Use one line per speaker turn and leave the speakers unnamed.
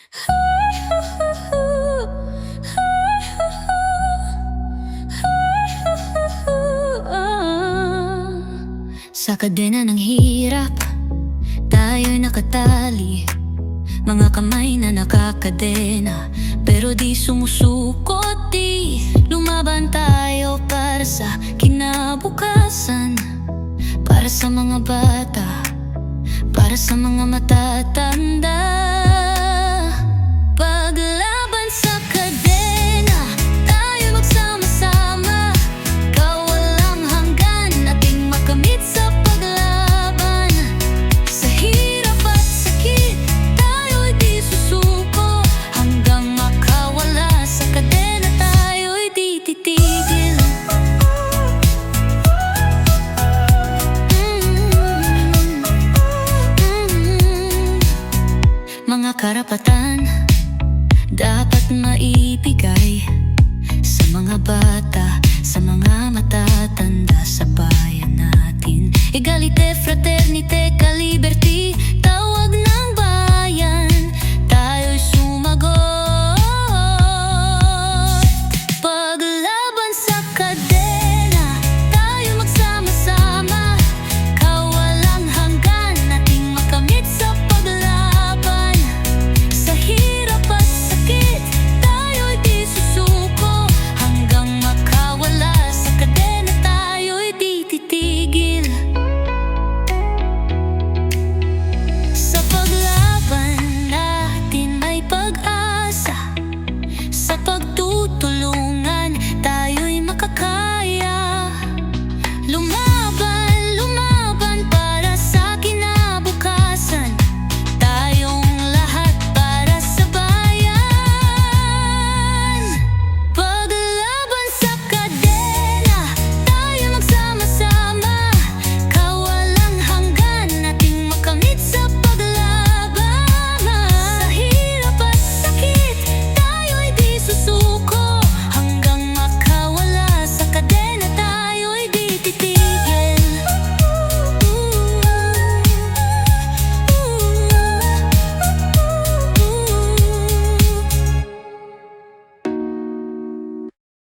Sa kadena ng hirap, tayo'y nakatali. Mga kamay na nakakadena, pero di sumusukot. Di lumaban tayo para sa kinabukasan, para sa mga bata, para sa mga matatanda. Paglaban sa kadena, tayo magsama-sama. Kawalang hanggan, ating makamit sa paglaban. Sa hirap at sakit, tayo'y di susuko. Hanggang makawala sa kadena, tayo'y di titigil. Mga karapatan dapat maibigay sa mga bata, sa mga matatanda sa bayan natin. Egalite, fraternite, ka liberty,